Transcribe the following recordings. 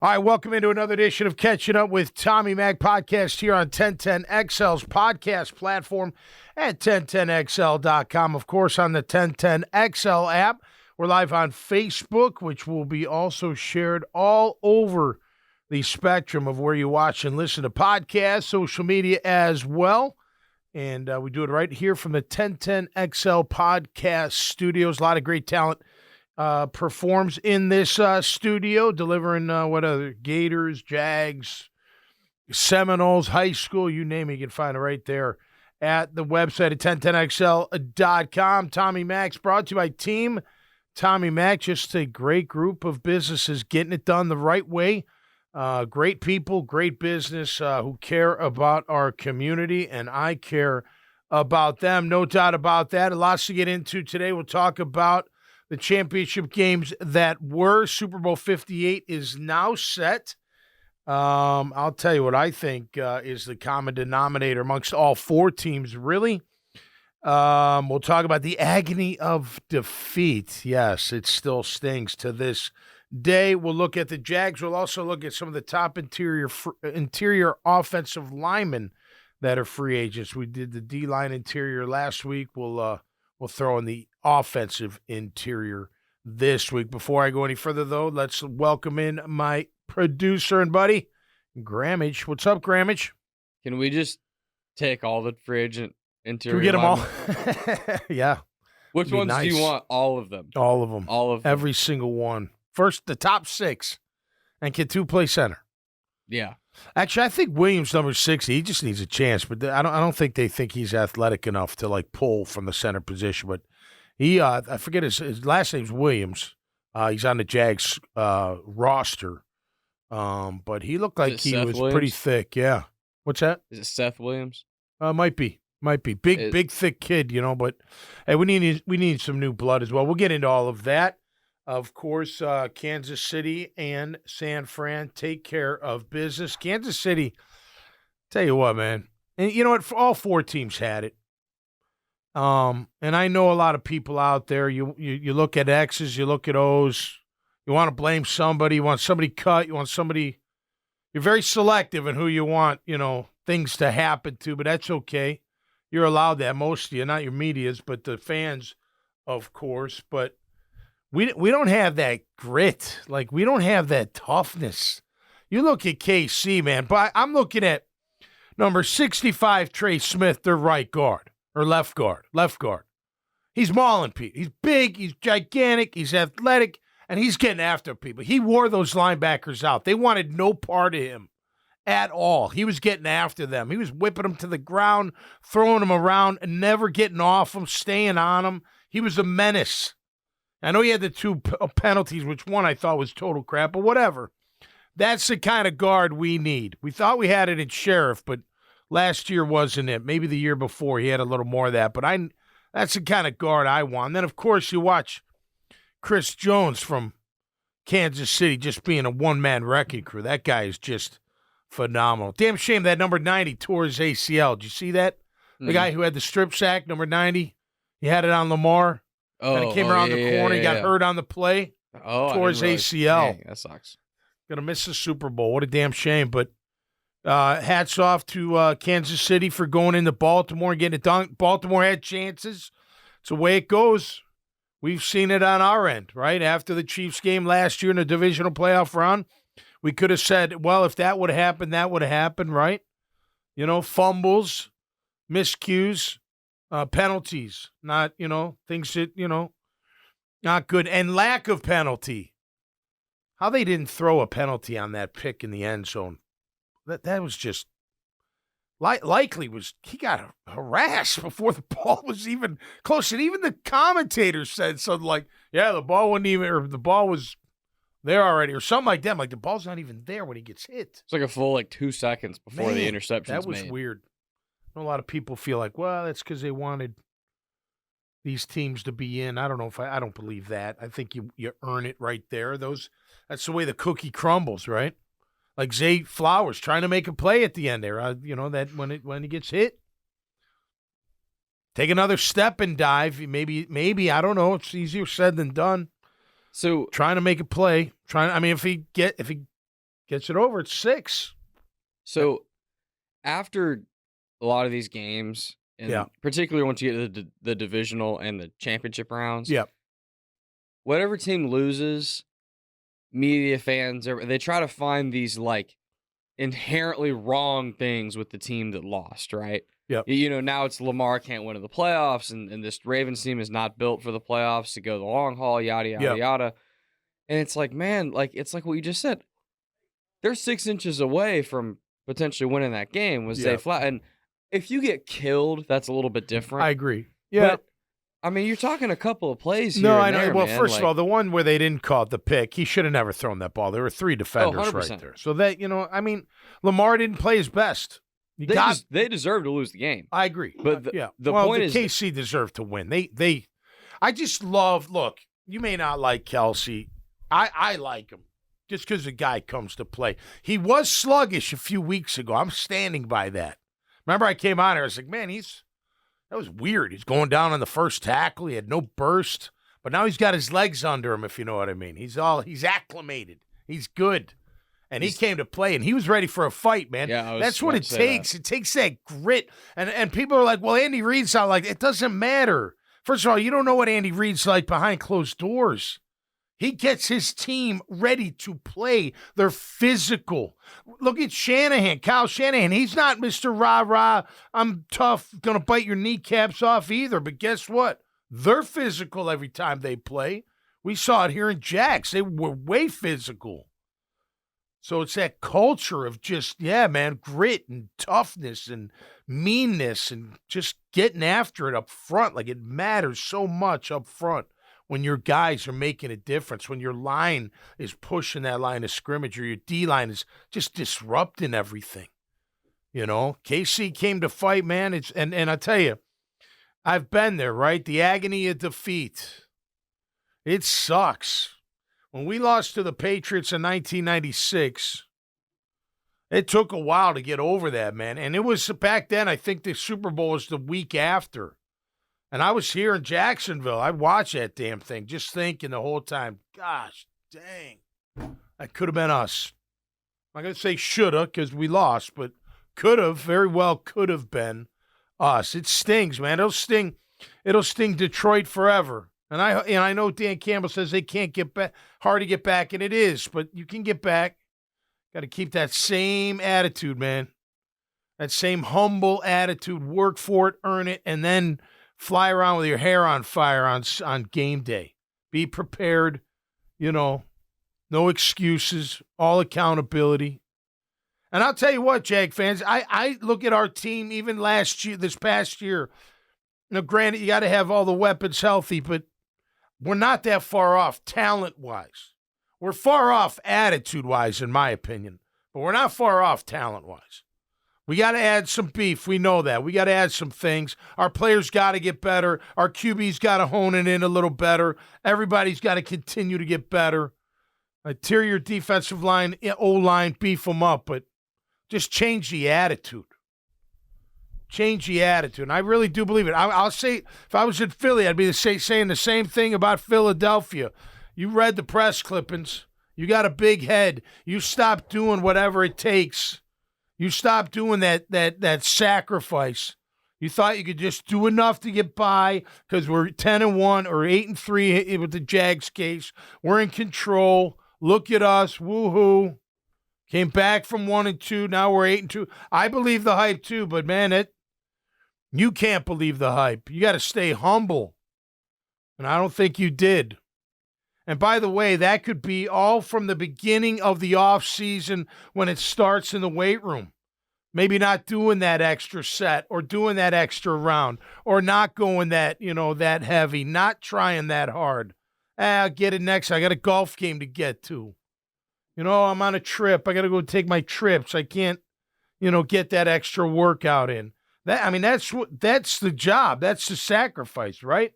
All right, welcome into another edition of Catching Up with Tommy Mac podcast here on 1010XL's podcast platform at 1010XL.com. Of course, on the 1010XL app. We're live on Facebook, which will be also shared all over the spectrum of where you watch and listen to podcasts, social media as well. And we do it right here from the 1010XL podcast studios. A lot of great talent performs in this studio, delivering what other Gators, Jags, Seminoles, high school, you name it, you can find it right there at the website at 1010XL.com. Tommy Mac's brought to you by Team Tommy Mac, just a great group of businesses getting it done the right way. Great people, great business who care about our community, and I care about them, no doubt about that. Lots to get into today. We'll talk about the championship games that were. Super Bowl 58 is now set. I'll tell you what I think is the common denominator amongst all four teams, really. We'll talk about the agony of defeat. Yes, it still stings to this day. We'll look at the Jags. We'll also look at some of the top interior offensive linemen that are free agents. We did the D-line interior last week. We'll throw in the offensive interior this week. Before I go any further, though, let's welcome in my producer and buddy, Grammage. What's up, Grammage? Can we just take all the free agent interior? Can we get them all? Yeah. Which ones do you want? All of them. All of them. All of them. Every single one. First, the top six, and can two play center? Yeah. Actually, I think Williams, number 60, he just needs a chance, but I don't think they think he's athletic enough to like pull from the center position. But he, I forget his last name's Williams. He's on the Jags roster, but he looked like he was Williams? Pretty thick. Yeah. What's that? Is it Seth Williams? Might be big thick kid, you know. But hey, we need some new blood as well. We'll get into all of that. Of course, Kansas City and San Fran take care of business. Kansas City, tell you what, man, and you know what? All four teams had it. And I know a lot of people out there. You look at X's, you look at O's. You want to blame somebody. You want somebody cut. You want somebody. You're very selective in who you want, things to happen to. But that's okay. You're allowed that. Most of you, not your medias, but the fans, of course. But we don't have that grit. Like, we don't have that toughness. You look at KC, man, but I'm looking at number 65, Trey Smith, their right guard, or left guard. He's mauling people. He's big, he's gigantic, he's athletic, and he's getting after people. He wore those linebackers out. They wanted no part of him at all. He was getting after them. He was whipping them to the ground, throwing them around, and never getting off them, staying on them. He was a menace. I know he had the two penalties, which one I thought was total crap, but whatever. That's the kind of guard we need. We thought we had it in Sheriff, but last year wasn't it. Maybe the year before he had a little more of that, but that's the kind of guard I want. And then, of course, you watch Chris Jones from Kansas City just being a one-man wrecking crew. That guy is just phenomenal. Damn shame that number 90 tore his ACL. Did you see that? The guy who had the strip sack, number 90, he had it on Lamar. And it came around the corner. He got hurt on the play. Tore his ACL. Dang, that sucks. Going to miss the Super Bowl. What a damn shame. But hats off to Kansas City for going into Baltimore and getting it done. Baltimore had chances. It's the way it goes. We've seen it on our end, right? After the Chiefs game last year in the divisional playoff round, we could have said, well, if that would have happened, that would have happened, right? Fumbles, miscues. Penalties, not, things that, not good. And lack of penalty. How they didn't throw a penalty on that pick in the end zone. That was just, likely he got harassed before the ball was even close. And even the commentators said something like, yeah, the ball was there already, or something like that. Like, the ball's not even there when he gets hit. It's like a full 2 seconds before the interception. That was weird. A lot of people feel like, well, that's because they wanted these teams to be in. I don't know I don't believe that. I think you earn it right there. That's the way the cookie crumbles, right? Like Zay Flowers trying to make a play at the end there. That when he gets hit, take another step and dive. Maybe I don't know. It's easier said than done. So trying to make a play. If he Gets it over. It's 6. So after a lot of these games, and particularly once you get to the divisional and the championship rounds, whatever team loses, media fans, they try to find these like inherently wrong things with the team that lost, right? Yep. Now it's Lamar can't win in the playoffs, and this Ravens team is not built for the playoffs to go the long haul, yada, yada, yada. And it's like, man, like it's like what you just said. They're 6 inches away from potentially winning that game with Zay Flat. And if you get killed, that's a little bit different. I agree. Yeah. But, I mean, you're talking a couple of plays here. No, I know. There, well, man. first of all, the one where they didn't call it the pick, he should have never thrown that ball. There were 3 defenders right there. So that, I mean, Lamar didn't play his best. They deserve to lose the game. I agree. But the point is, KC deserved to win. I just love. Look, you may not like Kelsey. I like him just because the guy comes to play. He was sluggish a few weeks ago. I'm standing by that. Remember, I came on here. I was like, man, that was weird. He's going down on the first tackle. He had no burst, but now he's got his legs under him. If you know what I mean. He's acclimated. He's good. And he came to play, and he was ready for a fight, man. Yeah, that's what it takes. It takes that grit. And people are like, well, Andy Reid's not like, it doesn't matter. First of all, you don't know what Andy Reid's like behind closed doors. He gets his team ready to play. They're physical. Look at Shanahan, Kyle Shanahan. He's not Mr. Rah-Rah, I'm tough, going to bite your kneecaps off either. But guess what? They're physical every time they play. We saw it here in Jags. They were way physical. So it's that culture of just, grit and toughness and meanness and just getting after it up front. Like it matters so much up front when your guys are making a difference, when your line is pushing that line of scrimmage or your D-line is just disrupting everything. KC came to fight, man. And I tell you, I've been there, right? The agony of defeat. It sucks. When we lost to the Patriots in 1996, it took a while to get over that, man. And it was back then, I think the Super Bowl was the week after. And I was here in Jacksonville. I watched that damn thing, just thinking the whole time, gosh, dang, that could have been us. I'm not going to say shoulda because we lost, but could have, very well could have been us. It stings, man. It'll sting Detroit forever. And I know Dan Campbell says they can't get back, hard to get back, and it is, but you can get back. Got to keep that same attitude, man. That same humble attitude. Work for it, earn it, and then fly around with your hair on fire on game day. Be prepared, no excuses, all accountability. And I'll tell you what, Jag fans, I look at our team even this past year. Now, granted, you got to have all the weapons healthy, but we're not that far off talent-wise. We're far off attitude-wise, in my opinion, but we're not far off talent-wise. We got to add some beef. We know that. We got to add some things. Our players got to get better. Our QB's got to hone it in a little better. Everybody's got to continue to get better. Interior defensive line, O-line, beef them up, but just change the attitude. Change the attitude. And I really do believe it. I'll say, if I was in Philly, I'd be saying the same thing about Philadelphia. You read the press clippings. You got a big head. You stop doing whatever it takes. You stop doing that sacrifice. You thought you could just do enough to get by because we're 10-1 or 8-3 with the Jags case. We're in control. Look at us. Woohoo. Came back from 1-2. Now we're 8-2. I believe the hype too, but man, you can't believe the hype. You got to stay humble. And I don't think you did. And by the way, that could be all from the beginning of the offseason when it starts in the weight room. Maybe not doing that extra set or doing that extra round or not going that heavy, not trying that hard. I'll get it next. I got a golf game to get to. I'm on a trip. I got to go take my trips. I can't, get that extra workout in. That's the job. That's the sacrifice, right?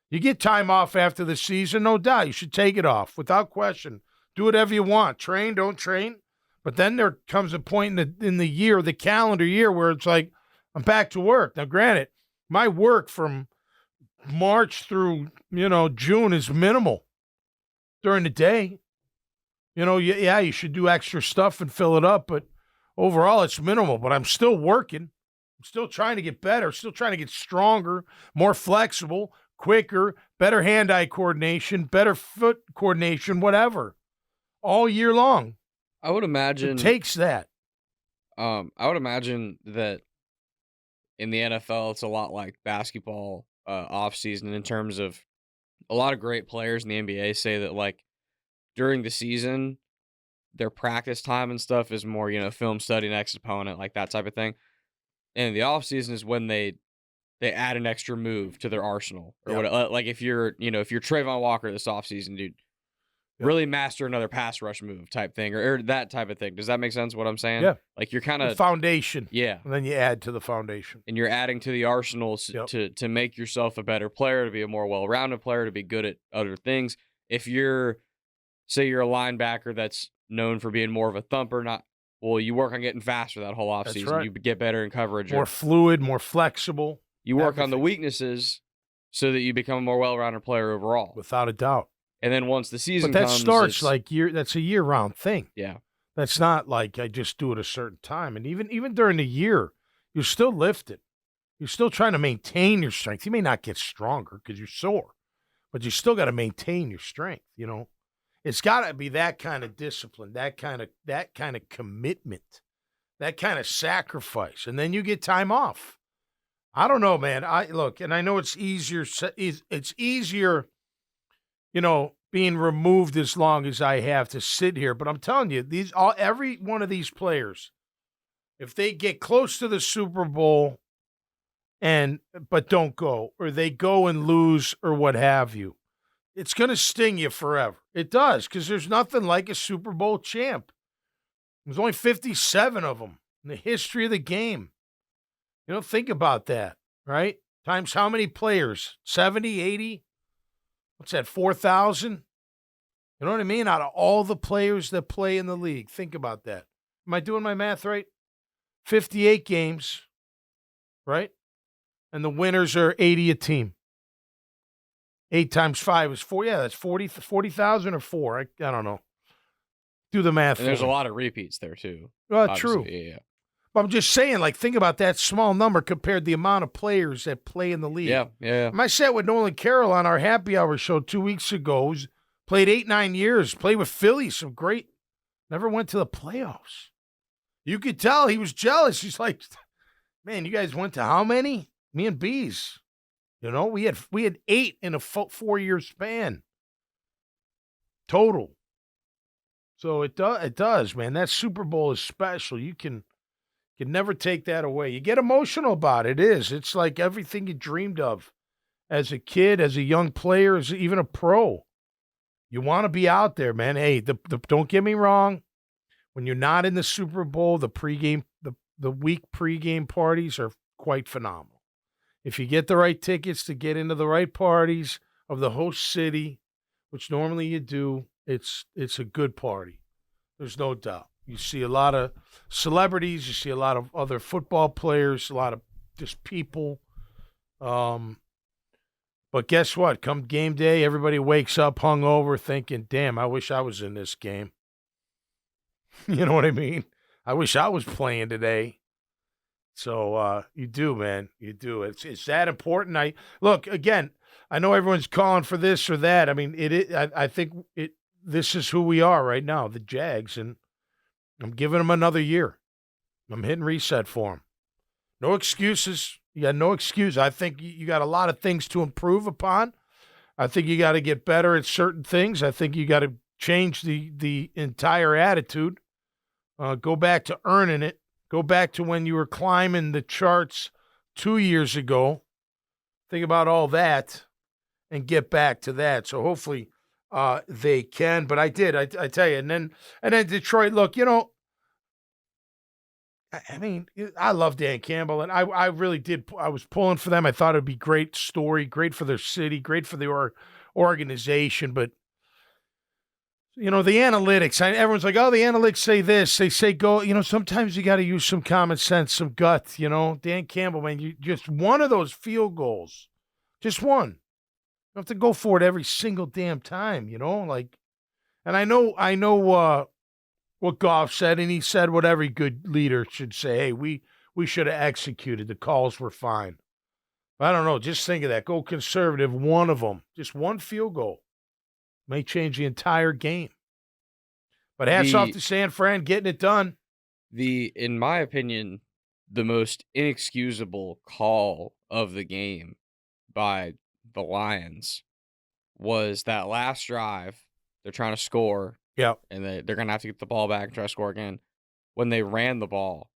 You get time off after the season, no doubt. You should take it off without question. Do whatever you want. Train, don't train. But then there comes a point in the year, the calendar year, where it's like, I'm back to work. Now, granted, my work from March through, June is minimal during the day. Yeah, you should do extra stuff and fill it up, but overall it's minimal. But I'm still working. I'm still trying to get better, still trying to get stronger, more flexible, quicker, better hand-eye coordination, better foot coordination, whatever, all year long. I would imagine it takes that. I would imagine that in the NFL, it's a lot like basketball offseason in terms of a lot of great players in the NBA say that, like, during the season, their practice time and stuff is more, film study, next opponent, like that type of thing. And the offseason is when they add an extra move to their arsenal or what. Like if you're Trayvon Walker this offseason, dude, really master another pass rush move type thing or that type of thing. Does that make sense what I'm saying? Yeah. Like you're kind of foundation. Yeah. And then you add to the foundation. And you're adding to the arsenal to make yourself a better player, to be a more well-rounded player, to be good at other things. If you're, say you're a linebacker that's known for being more of a thumper, you work on getting faster that whole offseason. Right. You get better in coverage. More fluid, more flexible. You work on the weaknesses so that you become a more well-rounded player overall. Without a doubt. And then once the season comes... But that starts that's a year-round thing. Yeah. That's not like I just do it a certain time. And even during the year, you're still lifting. You're still trying to maintain your strength. You may not get stronger because you're sore, but you still got to maintain your strength, It's got to be that kind of discipline, that kind of commitment, that kind of sacrifice. And then you get time off. I don't know, man. And I know it's easier. It's easier, being removed as long as I have to sit here. But I'm telling you, every one of these players, if they get close to the Super Bowl but don't go, or they go and lose or what have you, it's going to sting you forever. It does, because there's nothing like a Super Bowl champ. There's only 57 of them in the history of the game. Think about that, right? Times how many players? 70, 80? What's that, 4,000? You know what I mean? Out of all the players that play in the league. Think about that. Am I doing my math right? 58 games, right? And the winners are 80 a team. 8 times 5 is 4. Yeah, that's 40,000 or 4. I don't know. Do the math. And there's a lot of repeats there, too. True. Yeah. But I'm just saying, think about that small number compared to the amount of players that play in the league. Yeah. I sat with Nolan Carroll on our happy hour show 2 weeks ago. He's played 8-9 years, played with Philly, some great, never went to the playoffs. You could tell he was jealous. He's like, man, you guys went to how many? Me and Bees. We had 8 in a 4-year span total. So it does, man. That Super Bowl is special. You can never take that away. You get emotional about it. It's like everything you dreamed of as a kid, as a young player, as even a pro. You want to be out there, man. Hey, don't get me wrong. When you're not in the Super Bowl, the week pregame parties are quite phenomenal. If you get the right tickets to get into the right parties of the host city, which normally you do, it's a good party. There's no doubt. You see a lot of celebrities. You see a lot of other football players, a lot of just people. But guess what? Come game day, everybody wakes up hungover thinking, damn, I wish I was in this game. You know what I mean? I wish I was playing today. So you do, man. You do. It's that important. Look, again, I know everyone's calling for this or that. I mean, I think this is who we are right now, the Jags, and I'm giving them another year. I'm hitting reset for them. No excuses. You got no excuse. I think you got a lot of things to improve upon. I think you got to get better at certain things. I think you got to change the entire attitude. Go back to earning it. Go back to when you were climbing the charts 2 years ago. Think about all that and get back to that. So hopefully they can. But I did. I tell you. And then Detroit, look, I mean, I love Dan Campbell, and I really did. I was pulling for them. I thought it would be great story, great for their city, great for the organization. But, the analytics, everyone's like, oh, the analytics say this. They say go. Sometimes you got to use some common sense, some gut. Dan Campbell, man, you just one of those field goals, just one. You don't have to go for it every single damn time, And I know what Goff said, and he said what every good leader should say. Hey, we should have executed. The calls were fine. I don't know. Just think of that. Go conservative, one of them. Just one field goal may change the entire game. But hats off to San Fran getting it done. In my opinion, the most inexcusable call of the game by the Lions was that last drive. They're trying to score. Yep. And they're going to have to get the ball back and try to score again. When they ran the ball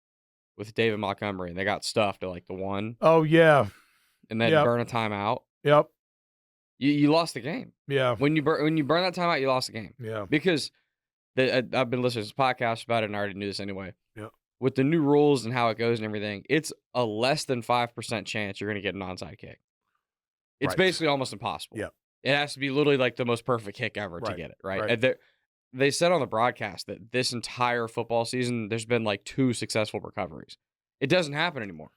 with David Montgomery and they got stuffed at like the 1. Oh, yeah. And then burn a timeout. Yep. You lost the game. Yeah. When you burn that timeout, you lost the game. Yeah. Because I've been listening to this podcast about it and I already knew this anyway. Yep. With the new rules and how it goes and everything, it's a less than 5% chance you're going to get an onside kick. It's basically almost impossible. Yep. It has to be literally like the most perfect kick ever to get it, right? And they said on the broadcast that this entire football season, there's been like 2 successful recoveries. It doesn't happen anymore.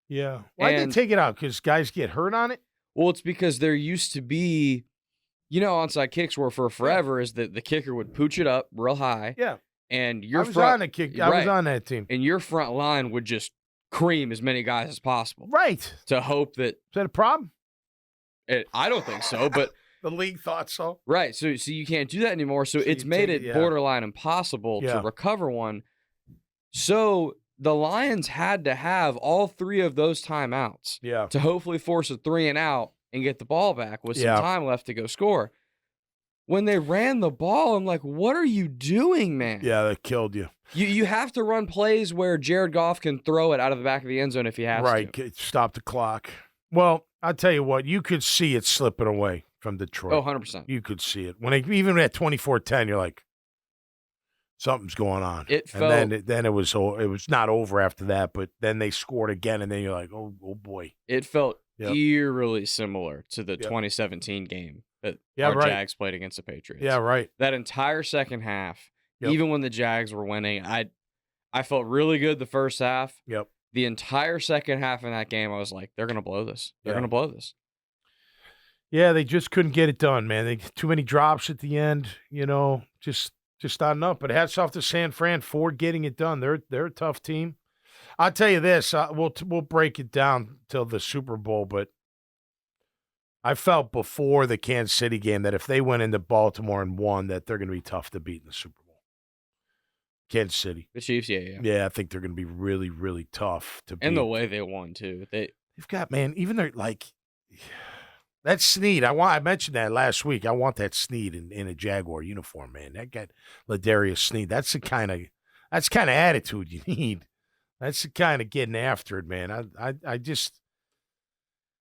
Yeah. Why'd they take it out? Because guys get hurt on it? Well, it's because there used to be, onside kicks were for forever is that the kicker would pooch it up real high. Yeah. And I was on that team. And your front line would just cream as many guys as possible. Right. To hope that. Is that a problem? I don't think so, but. The league thought so. Right. So you can't do that anymore. So it's made it borderline impossible to recover one. So the Lions had to have all 3 of those timeouts to hopefully force a 3 and out and get the ball back with some time left to go score. When they ran the ball, I'm like, what are you doing, man? Yeah, that killed you. You have to run plays where Jared Goff can throw it out of the back of the end zone if he has to. Right. Stop the clock. Well, I'll tell you what, you could see it slipping away from Detroit. Oh, 100%. You could see it. Even at 24-10, you're like, something's going on. Then it was not over after that, but then they scored again, and then you're like, oh boy. It felt eerily similar to the 2017 game that our Jags played against the Patriots. Yeah, right. That entire second half, even when the Jags were winning, I felt really good the first half. Yep. The entire second half in that game, I was like, they're going to blow this. They're going to blow this. Yeah, they just couldn't get it done, man. They too many drops at the end, just not enough. But hats off to San Fran for getting it done. They're a tough team. I'll tell you this, we'll break it down till the Super Bowl, but I felt before the Kansas City game that if they went into Baltimore and won, that they're going to be tough to beat in the Super Bowl. Kansas City. The Chiefs, yeah. Yeah, I think they're going to be really, really tough to beat. And the way they won, too. They've got, man, even they're like – that Snead, I mentioned that last week. I want that Snead in a Jaguar uniform, man. That guy, Ladarius Snead, that's the kind of attitude you need. That's the kind of getting after it, man. I just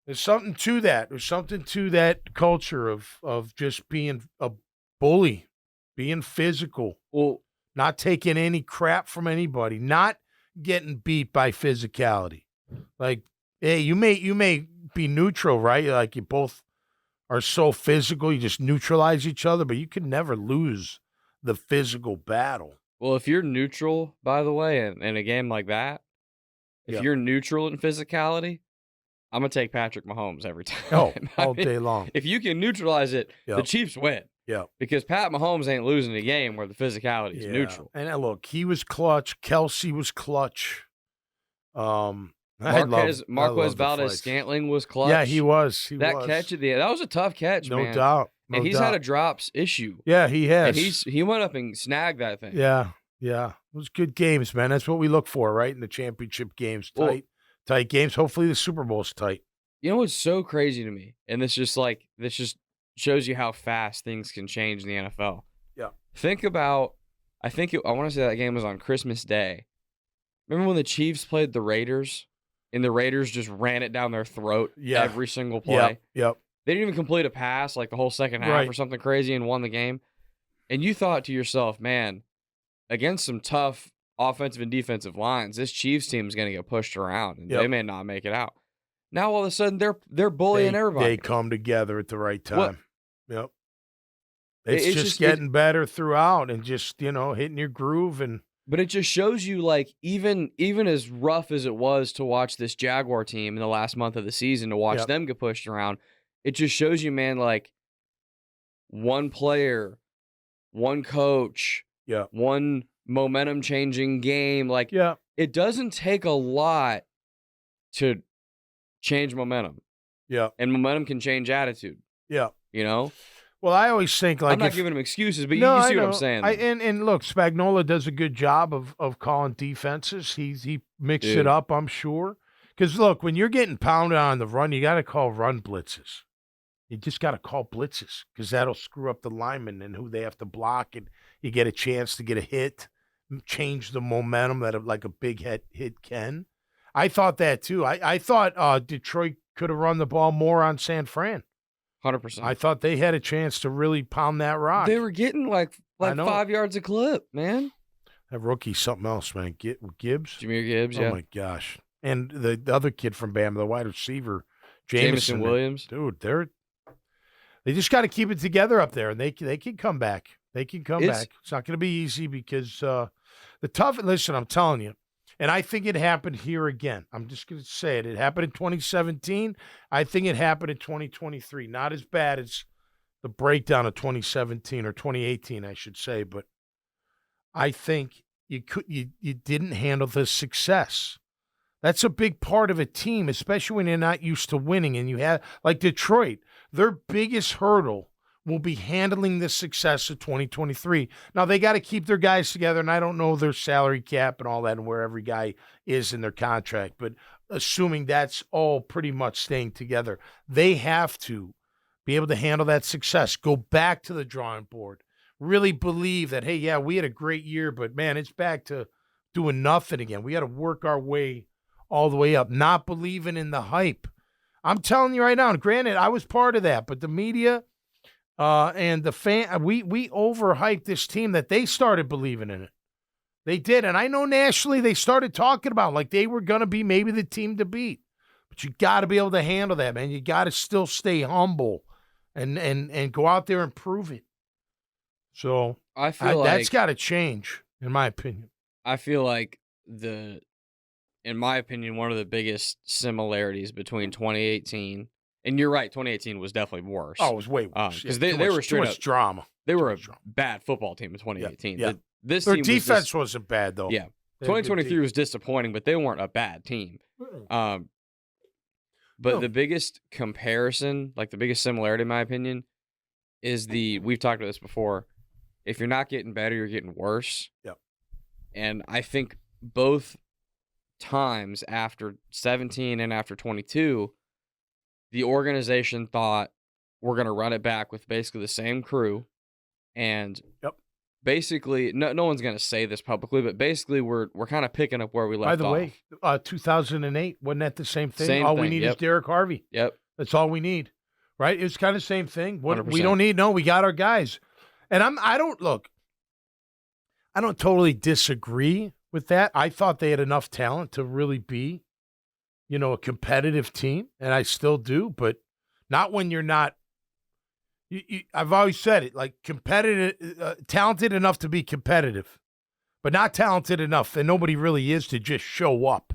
there's something to that. There's something to that culture of just being a bully, being physical, not taking any crap from anybody, not getting beat by physicality. Like, hey, you may be neutral, right? Like you both are so physical, you just neutralize each other, but you can never lose the physical battle. Well, if you're neutral, by the way, in a game like that, if you're neutral in physicality, I'm going to take Patrick Mahomes every time. Oh, all day long. If you can neutralize it, the Chiefs win. Yeah. Because Pat Mahomes ain't losing a game where the physicality is neutral. And look, he was clutch. Kelsey was clutch. Marquez Valdez-Scantling was clutch. Yeah, he was. Catch at the end, that was a tough catch, man. No doubt. And he's had a drops issue. Yeah, he has. And he went up and snagged that thing. Yeah. It was good games, man. That's what we look for, right? In the championship games. Tight games. Hopefully the Super Bowl's tight. You know what's so crazy to me? And this just shows you how fast things can change in the NFL. Yeah. Think about, I want to say that game was on Christmas Day. Remember when the Chiefs played the Raiders? And the Raiders just ran it down their throat every single play. Yep. They didn't even complete a pass like the whole second half or something crazy and won the game. And you thought to yourself, man, against some tough offensive and defensive lines, this Chiefs team is going to get pushed around and they may not make it out. Now all of a sudden they're bullying everybody. They come together at the right time. Yep. It's just getting better throughout and just, hitting your groove and. But it just shows you, like, even as rough as it was to watch this Jaguar team in the last month of the season, to watch them get pushed around, it just shows you, man, like, one player one coach, one momentum-changing game. Like, it doesn't take a lot to change momentum. Yeah. And momentum can change attitude. Yeah. You know? Well, I always think like I'm not giving him excuses, but you see what I'm saying. And look, Spagnuolo does a good job of calling defenses. He mixed it up, I'm sure. Because look, when you're getting pounded on the run, you got to call run blitzes. You just got to call blitzes because that'll screw up the linemen and who they have to block, and you get a chance to get a hit, change the momentum that like a big hit can. I thought that too. I thought Detroit could have run the ball more on San Fran. 100%. I thought they had a chance to really pound that rock. They were getting like 5 yards a clip, man. That rookie's something else, man. Gibbs? Jameer Gibbs, Oh, my gosh. And the other kid from Bama, the wide receiver, Jameson Williams. Dude, they just got to keep it together up there, and they can come back. They can come back. It's not going to be easy because listen, I'm telling you, and I think it happened here again. I'm just going to say it. It happened in 2017. I think it happened in 2023. Not as bad as the breakdown of 2017 or 2018, I should say, but I think you didn't handle the success. That's a big part of a team, especially when you're not used to winning. And you have, like Detroit, their biggest hurdle will be handling the success of 2023. Now, they got to keep their guys together, and I don't know their salary cap and all that and where every guy is in their contract, but assuming that's all pretty much staying together, they have to be able to handle that success, go back to the drawing board, really believe that, hey, yeah, we had a great year, but, man, it's back to doing nothing again. We got to work our way all the way up, not believing in the hype. I'm telling you right now, and granted, I was part of that, but the media and the fan, we overhyped this team that they started believing in it. They did, and I know nationally they started talking about like they were going to be maybe the team to beat. But you got to be able to handle that, man. You got to still stay humble and go out there and prove it. So I feel like that's got to change, in my opinion. I feel like in my opinion, one of the biggest similarities between 2018 and you're right, 2018 was definitely worse. Oh, it was way worse because they were straight up drama. They were a bad football team in 2018. Yeah. This their team defense wasn't bad though. Yeah, 2023 was disappointing, but they weren't a bad team. But the biggest comparison, like the biggest similarity, in my opinion, is we've talked about this before. If you're not getting better, you're getting worse. Yep. And I think both times after 17 and after 22, the organization thought we're going to run it back with basically the same crew. And basically, no one's going to say this publicly, but basically we're kind of picking up where we left off. By the way, 2008, wasn't that the same thing? All we need is Derek Harvey. Yep. That's all we need, right? It's kind of the same thing. We don't need, we got our guys. And I don't totally disagree with that. I thought they had enough talent to really be, a competitive team, and I still do, but not when you're not. I've always said it, like competitive, talented enough to be competitive, but not talented enough, and nobody really is, to just show up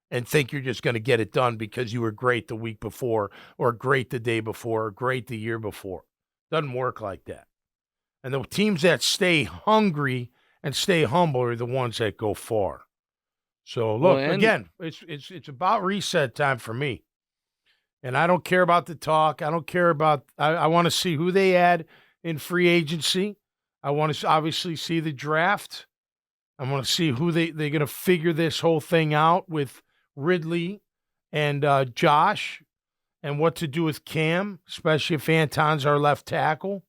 and think you're just going to get it done because you were great the week before or great the day before or great the year before. Doesn't work like that. And the teams that stay hungry and stay humble are the ones that go far. So, look, again, it's about reset time for me. And I don't care about the talk. I don't care about – I want to see who they add in free agency. I want to obviously see the draft. I want to see who they're going to figure this whole thing out with Ridley and Josh and what to do with Cam, especially if Anton's our left tackle.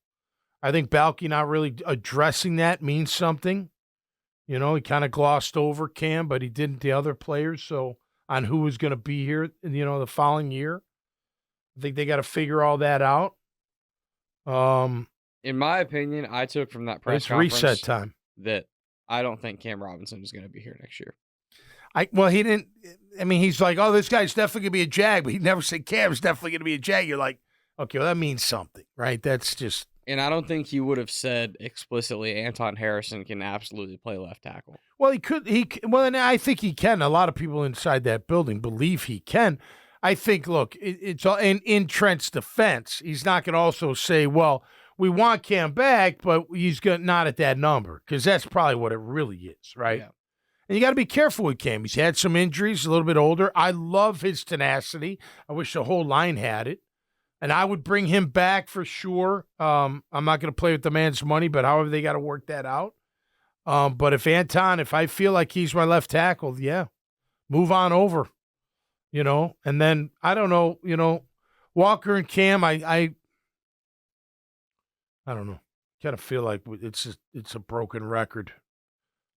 I think Balky not really addressing that means something. He kind of glossed over Cam, but he didn't the other players. So on who was going to be here, the following year. I think they got to figure all that out. In my opinion, I took from that press conference reset time that I don't think Cam Robinson is going to be here next year. He didn't. I mean, he's like, oh, this guy's definitely going to be a Jag, but he never said Cam's definitely going to be a Jag. You're like, okay, well, that means something, right? That's just. And I don't think he would have said explicitly Anton Harrison can absolutely play left tackle. Well, he could. And I think he can. A lot of people inside that building believe he can. I think, look, it's all in Trent's defense. He's not going to also say, well, we want Cam back, but he's not at that number because that's probably what it really is, right? Yeah. And you got to be careful with Cam. He's had some injuries, a little bit older. I love his tenacity. I wish the whole line had it. And I would bring him back for sure. I'm not going to play with the man's money, but however they got to work that out. But if I feel like he's my left tackle, yeah, move on over, And then, I don't know, Walker and Cam, I don't know. Kind of feel like it's a broken record.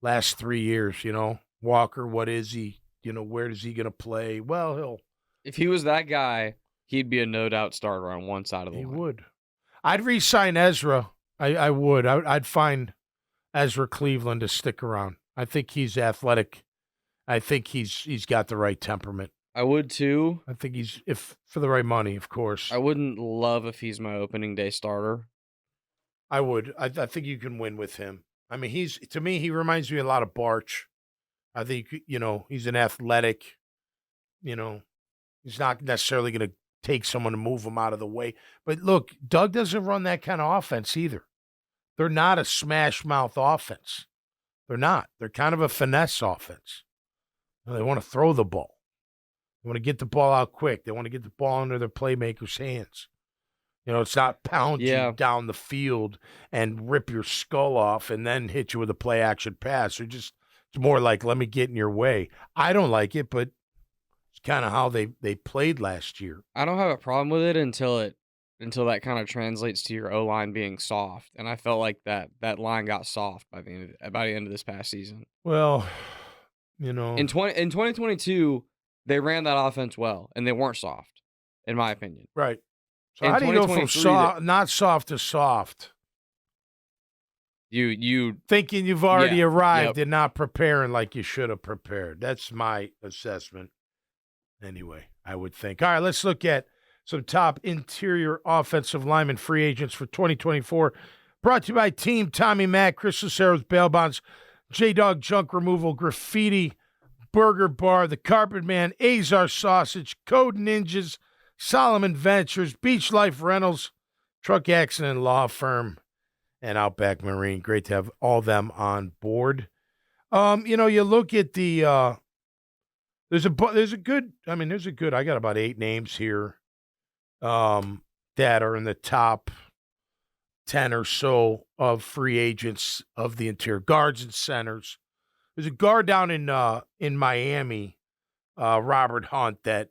Last 3 years, Walker, what is he? Where is he going to play? Well, if he was that guy, he'd be a no-doubt starter on one side of the line. He would. I'd re-sign Ezra. I would. I'd find Ezra Cleveland to stick around. I think he's athletic. I think he's got the right temperament. I would too. I think if for the right money, of course. I wouldn't love if he's my opening day starter. I would. I think you can win with him. I mean, to me, he reminds me a lot of Barch. I think, he's an athletic, he's not necessarily going to take someone to move him out of the way. But look, Doug doesn't run that kind of offense either. They're not a smash mouth offense. They're not. They're kind of a finesse offense. They want to throw the ball. They want to get the ball out quick. They want to get the ball under their playmakers' hands. It's not pound you down the field and rip your skull off and then hit you with a play-action pass. It's more like, let me get in your way. I don't like it, but it's kind of how they played last year. I don't have a problem with it until that kind of translates to your O-line being soft. And I felt like that line got soft by the end of this past season. Well, in 2022, they ran that offense well, and they weren't soft, in my opinion. Right. So how do you go from not soft to soft? You thinking you've already arrived and not preparing like you should have prepared. That's my assessment. Anyway, I would think. All right, let's look at some top interior offensive lineman free agents for 2024. Brought to you by Team Tommy Mack, Chris Lucero's Bail Bonds, J-Dog Junk Removal, Graffiti, Burger Bar, The Carpet Man, Azar Sausage, Code Ninjas, Solomon Ventures, Beach Life Rentals, Truck Accident Law Firm, and Outback Marine. Great to have all them on board. You look at the there's a good, I got about 8 names here that are in the top 10 or so of free agents of the interior guards and centers. There's a guard down in Miami, Robert Hunt, that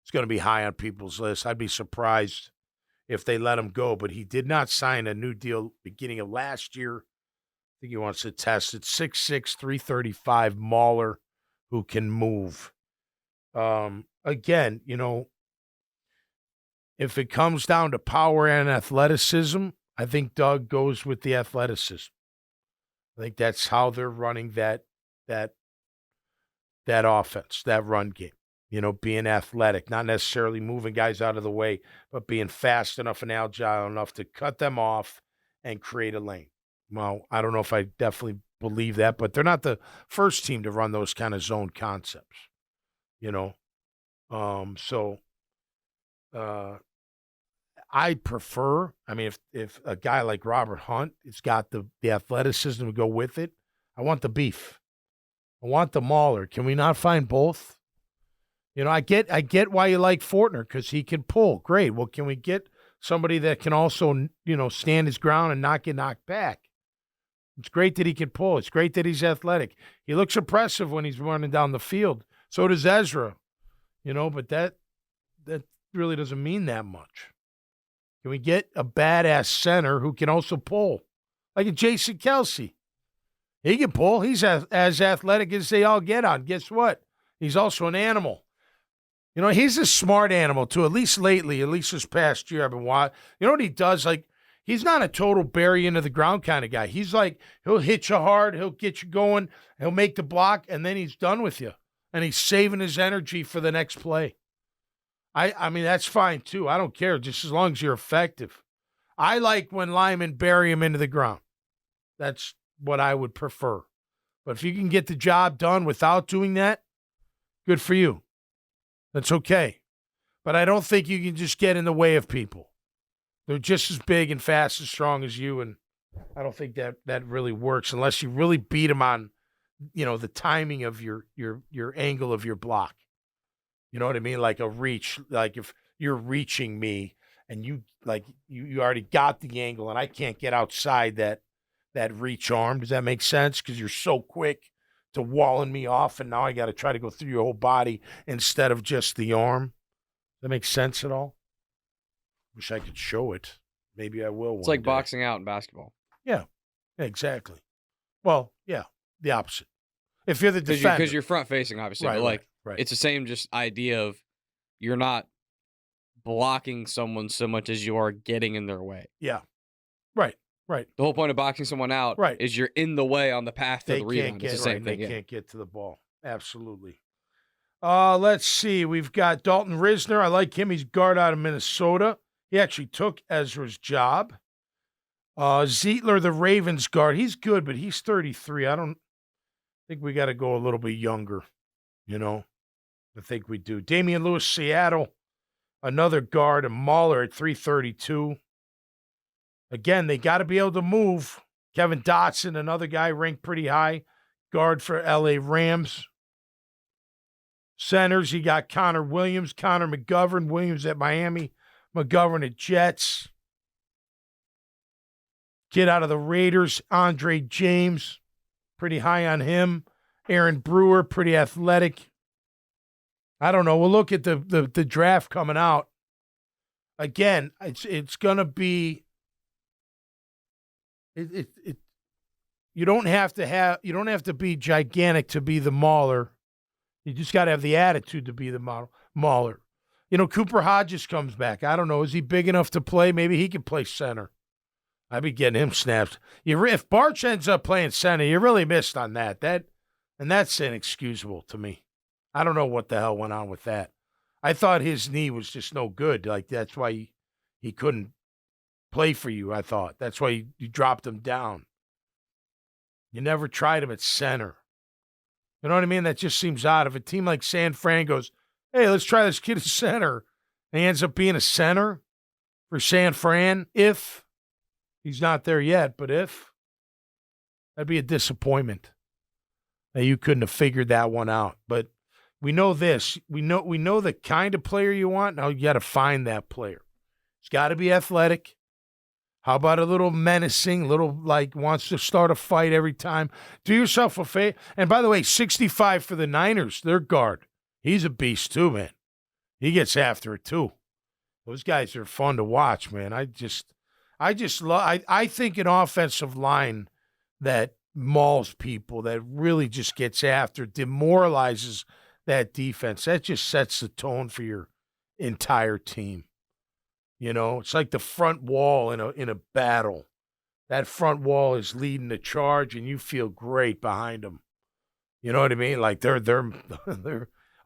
is going to be high on people's list. I'd be surprised if they let him go, but he did not sign a new deal beginning of last year. I think he wants to test it. 6'6", 335 mauler who can move. Again, if it comes down to power and athleticism, I think Doug goes with the athleticism. I think that's how they're running that offense, that run game. Being athletic, not necessarily moving guys out of the way, but being fast enough and agile enough to cut them off and create a lane. Well, I don't know if I definitely believe that, but they're not the first team to run those kind of zone concepts, I prefer, if a guy like Robert Hunt has got the athleticism to go with it, I want the beef. I want the mauler. Can we not find both? I get why you like Fortner because he can pull. Great. Well, can we get somebody that can also, stand his ground and not get knocked back? It's great that he can pull. It's great that he's athletic. He looks impressive when he's running down the field. So does Ezra, but that really doesn't mean that much. Can we get a badass center who can also pull? Like a Jason Kelsey. He can pull. He's as athletic as they all get on. Guess what? He's also an animal. He's a smart animal, too, at least lately, at least this past year I've been watching. You know what he does? Like, he's not a total bury into the ground kind of guy. He's like, he'll hit you hard, he'll get you going, he'll make the block, and then he's done with you. And he's saving his energy for the next play. I mean, that's fine, too. I don't care, just as long as you're effective. I like when linemen bury him into the ground. That's what I would prefer. But if you can get the job done without doing that, good for you. That's okay. But I don't think you can just get in the way of people. They're just as big and fast and strong as you, and I don't think that really works unless you really beat them on, the timing of your angle of your block. You know what I mean? Like a reach, like if you're reaching me and you already got the angle and I can't get outside that reach arm. Does that make sense? Because you're so quick to walling me off, and now I got to try to go through your whole body instead of just the arm. Does that make sense at all? Wish I could show it. Maybe I will. It's like boxing out in basketball. Yeah, exactly. Well, yeah, the opposite. If you're the defender. Because you're front facing, obviously. Right, but right. It's the same just idea of you're not blocking someone so much as you are getting in their way. Yeah. Right. The whole point of boxing someone out is you're in the way on the path to the rebound. It's the same thing. They can't get to the ball. Absolutely. Let's see. We've got Dalton Risner. I like him. He's guard out of Minnesota. He actually took Ezra's job. Zietler, the Ravens guard. He's good, but he's 33. I don't think we got to go a little bit younger, I think we do. Damian Lewis, Seattle. Another guard, a Mauler at 332. Again, they got to be able to move. Kevin Dotson, another guy ranked pretty high. Guard for L.A. Rams. Centers, you got Connor Williams, Connor McGovern. Williams at Miami. McGovern at Jets. Kid out of the Raiders, Andre James. Pretty high on him. Aaron Brewer, pretty athletic. I don't know. We'll look at the draft coming out. Again, it's going to be you don't have to be gigantic to be the Mauler. You just got to have the attitude to be the Mauler. Cooper Hodges comes back. I don't know. Is he big enough to play? Maybe he can play center. I'd be getting him snaps. If Barch ends up playing center, you really missed on that. And that's inexcusable to me. I don't know what the hell went on with that. I thought his knee was just no good. Like, that's why he couldn't play for you, I thought. That's why you dropped him down. You never tried him at center. You know what I mean? That just seems odd. If a team like San Fran goes, hey, let's try this kid at center, and he ends up being a center for San Fran, if he's not there yet, but if, that'd be a disappointment that you couldn't have figured that one out. But we know this. We know the kind of player you want. Now you got to find that player. It's got to be athletic. How about a little menacing, wants to start a fight every time? Do yourself a favor. And by the way, 65 for the Niners, their guard. He's a beast too, man. He gets after it too. Those guys are fun to watch, man. I think an offensive line that mauls people, that really just gets after, demoralizes that defense. That just sets the tone for your entire team. It's like the front wall in a battle. That front wall is leading the charge, and you feel great behind them. You know what I mean? Like they're.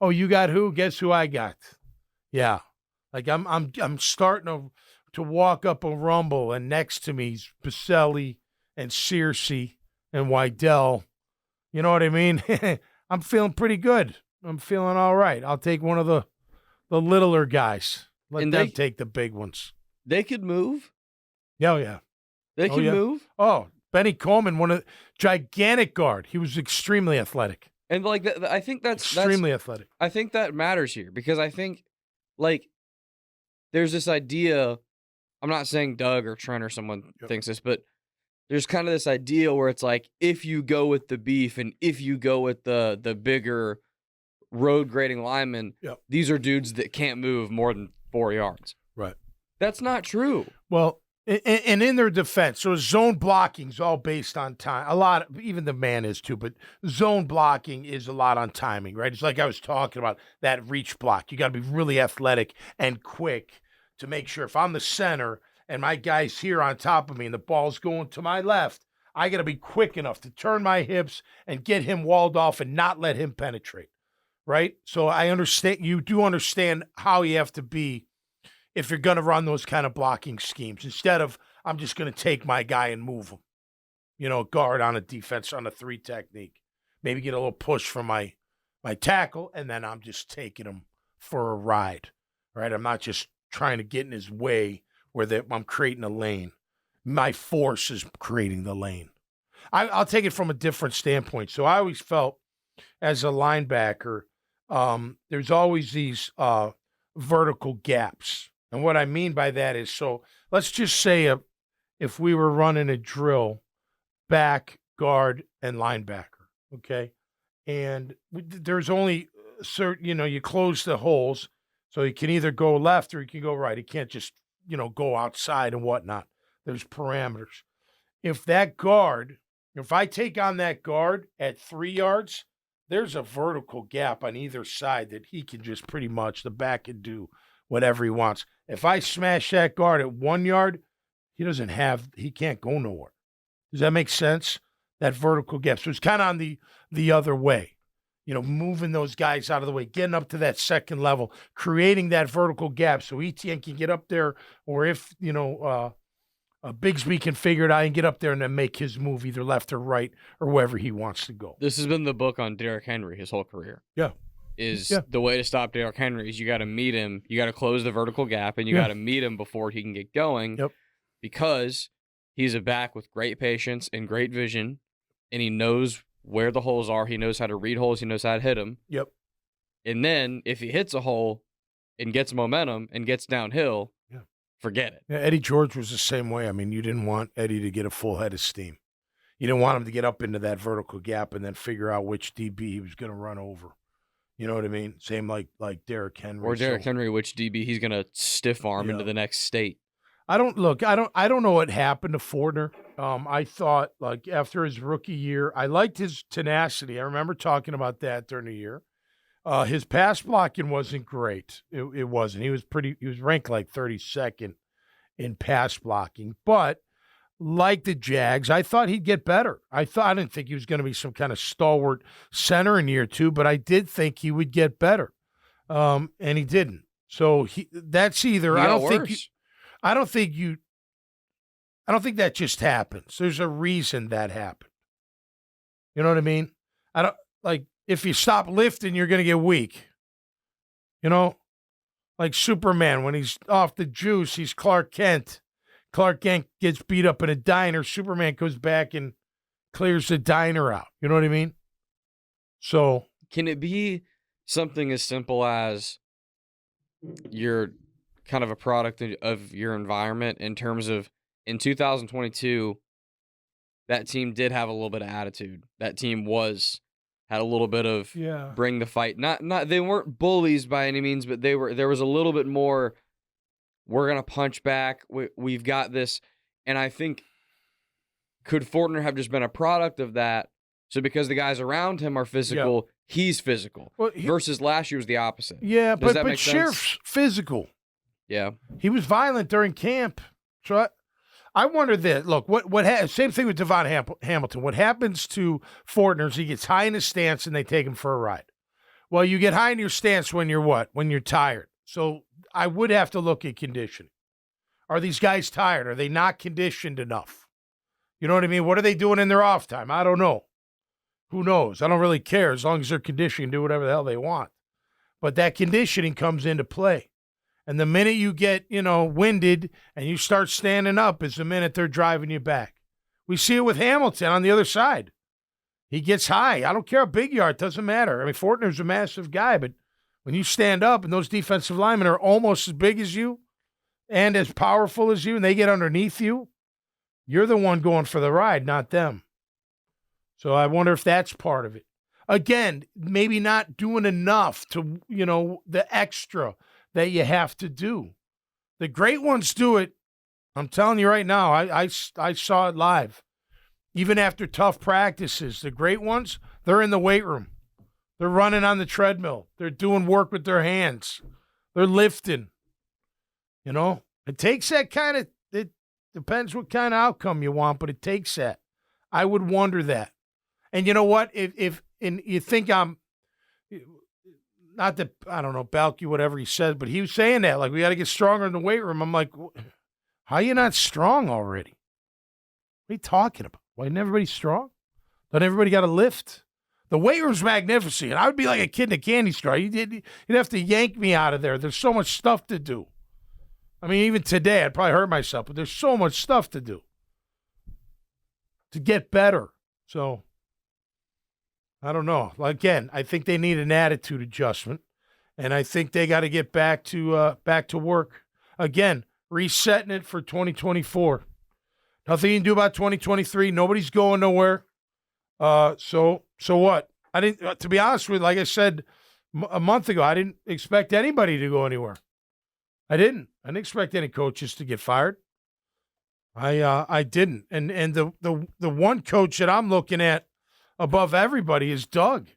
Oh, you got who? Guess who I got? Yeah, like I'm starting to walk up a rumble, and next to me's Baselli and Searcy and Wydell. You know what I mean? I'm feeling pretty good. I'm feeling all right. I'll take one of the littler guys. Let them take the big ones. They could move. Oh, yeah. They can move. Oh, Benny Coleman, gigantic guard. He was extremely athletic. And I think that's extremely athletic. I think that matters here because I think there's this idea. I'm not saying Doug or Trent or someone thinks this, but there's kind of this idea where it's like if you go with the beef and if you go with the bigger road grading linemen, these are dudes that can't move more than 4 yards. Right. That's not true. Well, and in their defense, so zone blocking is all based on time. A lot, even the man is too, but zone blocking is a lot on timing, right? It's like I was talking about that reach block. You got to be really athletic and quick to make sure if I'm the center and my guy's here on top of me and the ball's going to my left, I got to be quick enough to turn my hips and get him walled off and not let him penetrate. Right? So I understand, you do understand how you have to be if you're going to run those kind of blocking schemes. Instead of, I'm just going to take my guy and move him. Guard on a defense on a 3 technique. Maybe get a little push from my tackle, and then I'm just taking him for a ride. Right? I'm not just trying to get in his way where I'm creating a lane. My force is creating the lane. I'll take it from a different standpoint. So I always felt as a linebacker, there's always these vertical gaps. And what I mean by that is, so let's just say if we were running a drill, back, guard, and linebacker, okay? And there's only certain, you close the holes, so you can either go left or you can go right. You can't just, go outside and whatnot. There's parameters. If I take on that guard at 3 yards, there's a vertical gap on either side that he can just pretty much, the back can do whatever he wants. If I smash that guard at 1 yard, he can't go nowhere. Does that make sense? That vertical gap. So it's kind of on the other way, moving those guys out of the way, getting up to that second level, creating that vertical gap so ETN can get up there, or if, Bigsby can figure it out and get up there and then make his move either left or right or wherever he wants to go. This has been the book on Derrick Henry his whole career. Yeah. The way to stop Derrick Henry is you got to meet him. You got to close the vertical gap, and you got to meet him before he can get going. Yep. Because he's a back with great patience and great vision, and he knows where the holes are. He knows how to read holes. He knows how to hit them. Yep. And then if he hits a hole and gets momentum and gets downhill, forget it. Yeah, Eddie George was the same way. I mean, you didn't want Eddie to get a full head of steam. You didn't want him to get up into that vertical gap and then figure out which DB he was going to run over. You know what I mean? Same like Derrick Henry. Or Derrick Henry, which DB he's going to stiff arm into the next state. I don't know what happened to Fortner. I thought, like, after his rookie year, I liked his tenacity. I remember talking about that during the year. His pass blocking wasn't great. It wasn't. He was ranked like 32nd in pass blocking. But like the Jags, I thought he'd get better. I didn't think he was going to be some kind of stalwart center in year 2, but I did think he would get better. And he didn't. So that's either I don't think that just happens. There's a reason that happened. You know what I mean? If you stop lifting, you're going to get weak. Like Superman, when he's off the juice, he's Clark Kent. Clark Kent gets beat up in a diner. Superman goes back and clears the diner out. You know what I mean? So can it be something as simple as you're kind of a product of your environment in terms of in 2022, that team did have a little bit of attitude. That team had a little bit of bring the fight. Not they weren't bullies by any means, but there was a little bit more, we're going to punch back. We've got this. And I think, could Fortner have just been a product of that? So because the guys around him are physical, he's physical. Versus last year was the opposite. Yeah, but Sheriff's physical. Yeah. He was violent during camp. So I wonder this. Look, same thing with Devon Hamilton. What happens to Fortner is he gets high in his stance and they take him for a ride. Well, you get high in your stance when you're what? When you're tired. So I would have to look at conditioning. Are these guys tired? Are they not conditioned enough? You know what I mean? What are they doing in their off time? I don't know. Who knows? I don't really care. As long as they're conditioned, do whatever the hell they want. But that conditioning comes into play. And the minute you get, winded and you start standing up is the minute they're driving you back. We see it with Hamilton on the other side. He gets high. I don't care how big you are. It doesn't matter. I mean, Fortner's a massive guy, but when you stand up and those defensive linemen are almost as big as you and as powerful as you and they get underneath you, you're the one going for the ride, not them. So I wonder if that's part of it. Again, maybe not doing enough to, the extra that you have to do. The great ones do it. I'm telling you right now, I saw it live. Even after tough practices, the great ones, they're in the weight room. They're running on the treadmill. They're doing work with their hands. They're lifting. It takes that kind of, it depends what kind of outcome you want, but it takes that. I would wonder that. And you know what? If you think I'm, not that, I don't know, Balky, whatever he said, but he was saying that, like, we got to get stronger in the weight room. I'm like, how are you not strong already? What are you talking about? Why isn't everybody strong? Don't everybody got to lift? The weight room's magnificent. I would be like a kid in a candy store. You'd have to yank me out of there. There's so much stuff to do. I mean, even today, I'd probably hurt myself, but there's so much stuff to do to get better. So, I don't know. Again, I think they need an attitude adjustment, and I think they got to get back to work. Again, resetting it for 2024. Nothing you can do about 2023. Nobody's going nowhere. So what? I didn't. To be honest with you, like I said a month ago, I didn't expect anybody to go anywhere. I didn't expect any coaches to get fired. I didn't. And the one coach that I'm looking at above everybody is Doug.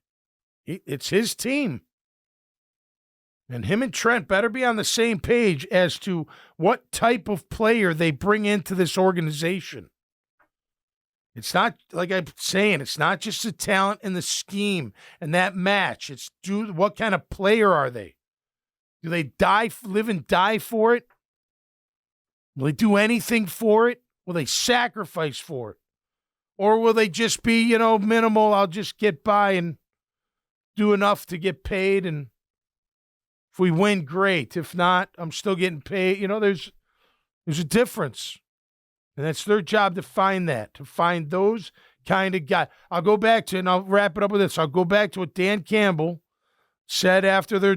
It's his team. And him and Trent better be on the same page as to what type of player they bring into this organization. It's not, like I'm saying, it's not just the talent and the scheme and that match. It's what kind of player are they? Do they live and die for it? Will they do anything for it? Will they sacrifice for it? Or will they just be, minimal, I'll just get by and do enough to get paid, and if we win, great. If not, I'm still getting paid. There's a difference. And that's their job to find those kind of guys. I'll go back to, and I'll wrap it up with this. I'll go back to what Dan Campbell said after their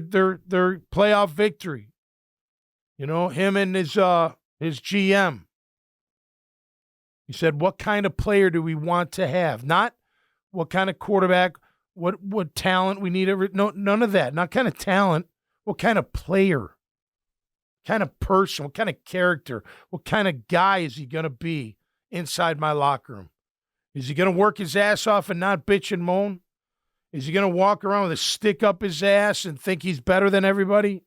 playoff victory. Him and his GM. He said, what kind of player do we want to have? Not what kind of quarterback, what talent we need. No, none of that. Not kind of talent. What kind of player? What kind of person? What kind of character? What kind of guy is he going to be inside my locker room? Is he going to work his ass off and not bitch and moan? Is he going to walk around with a stick up his ass and think he's better than everybody?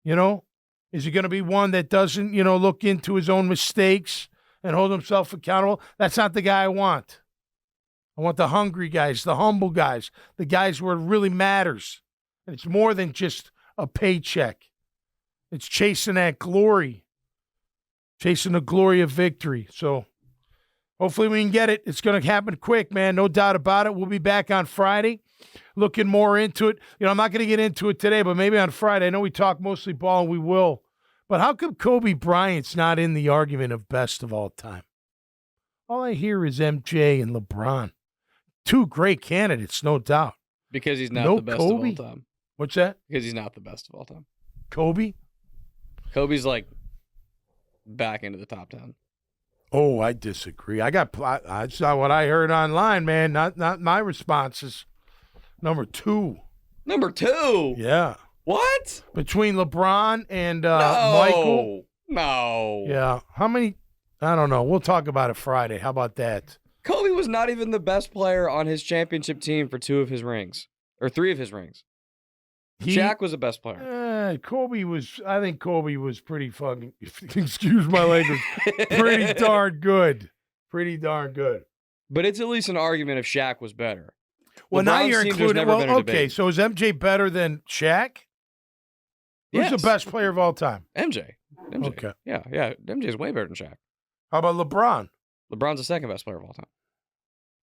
Is he going to be one that doesn't, look into his own mistakes and hold himself accountable? That's not the guy I want. I want the hungry guys, the humble guys, the guys where it really matters. And it's more than just a paycheck. It's chasing that glory, chasing the glory of victory. So hopefully we can get it. It's going to happen quick, man. No doubt about it. We'll be back on Friday looking more into it. I'm not going to get into it today, but maybe on Friday. I know we talk mostly ball, and we will. But how come Kobe Bryant's not in the argument of best of all time? All I hear is MJ and LeBron. Two great candidates, no doubt. Because he's not the best Kobe? of all time. What's that? Because he's not the best of all time. Kobe? Kobe's back into the top 10. Oh, I disagree. That's not what I heard online, man. Not my responses. Number 2. Number 2? Yeah. What? Between LeBron and No. Michael? No. Yeah. How many? I don't know. We'll talk about it Friday. How about that? Kobe was not even the best player on his championship team for 2 of his rings. Or 3 of his rings. Shaq was the best player. I think Kobe was pretty fucking, excuse my language, pretty darn good. Pretty darn good. But it's at least an argument if Shaq was better. Well, LeBron's now you're team, including, okay, so is MJ better than Shaq? Who's the best player of all time? MJ. Okay. Yeah. MJ's way better than Shaq. How about LeBron? LeBron's the second best player of all time.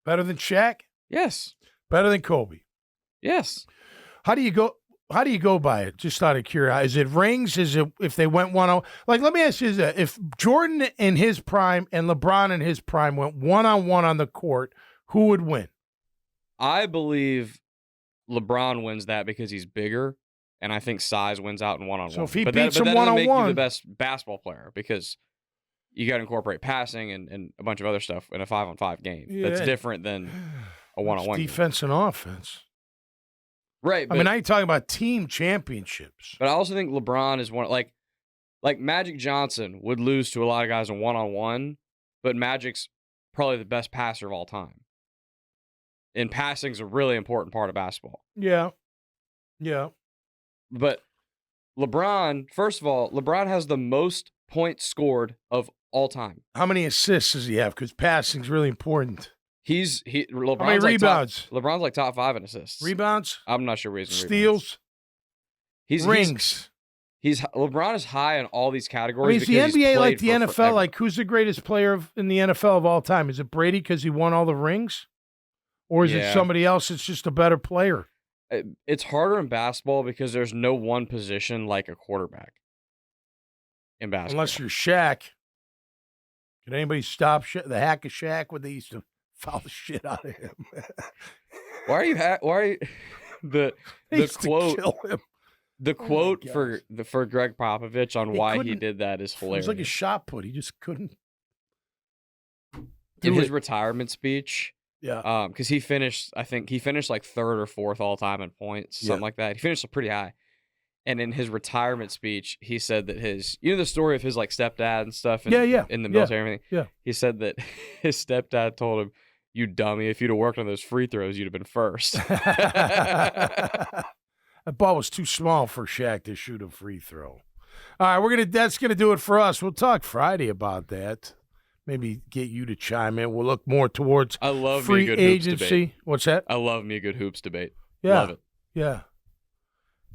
Better than Shaq? Yes. Better than Kobe? Yes. How do you go by it? Just out of curiosity. Is it rings? Is it if they went 1-on? Let me ask you this. If Jordan in his prime and LeBron in his prime went 1-on-1 on the court, who would win? I believe LeBron wins that because he's bigger, and I think size wins out in 1-on-1. So if he beats him that 1-on-1, doesn't make you the best basketball player because you got to incorporate passing and a bunch of other stuff in a 5-on-5 game. Yeah. That's different than a 1-on-1 game. Defense and offense. Right. Now you're talking about team championships. But I also think LeBron is one, like Magic Johnson would lose to a lot of guys in 1-on-1, but Magic's probably the best passer of all time. And passing's a really important part of basketball. Yeah. But LeBron, first of all, LeBron has the most points scored of all time. How many assists does he have? Because passing's really important. LeBron's How many rebounds? LeBron's top 5 in assists. Rebounds? I'm not sure where he's in steals. Rings. LeBron is high in all these categories. Is the NBA like the NFL? Forever. Like, who's the greatest player in the NFL of all time? Is it Brady because he won all the rings? Or is it somebody else that's just a better player? It's harder in basketball because there's no one position like a quarterback. in basketball. Unless you're Shaq. Can anybody stop the hack of Shaq when they used to foul the shit out of him? Why are you the quote? To kill him. The quote for Greg Popovich on why he did that is hilarious. It was like a shot put. He just couldn't. In his retirement speech, yeah, because he finished like third or fourth all time in points, something like that. He finished pretty high. And in his retirement speech, he said that the story of his like stepdad and stuff in the military and everything. Yeah. He said that his stepdad told him, "You dummy, if you'd have worked on those free throws, you'd have been first." That ball was too small for Shaq to shoot a free throw. All right, that's gonna do it for us. We'll talk Friday about that. Maybe get you to chime in. We'll look more towards free agency. What's that? I love me a good hoops debate. Yeah. Love it. Yeah.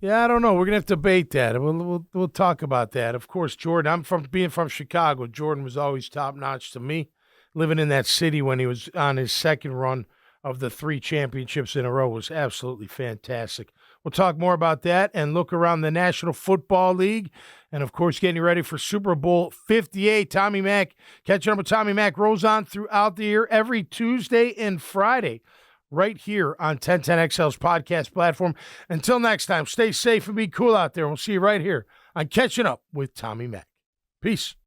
Yeah, I don't know. We're gonna have to debate that. We'll talk about that. Of course, Jordan. Being from Chicago. Jordan was always top notch to me. Living in that city when he was on his second run of the 3 championships in a row was absolutely fantastic. We'll talk more about that and look around the National Football League. And, of course, getting ready for Super Bowl 58. Tommy Mack, catching up with Tommy Mack, rolls on throughout the year every Tuesday and Friday right here on 1010XL's podcast platform. Until next time, stay safe and be cool out there. We'll see you right here on Catching Up with Tommy Mack. Peace.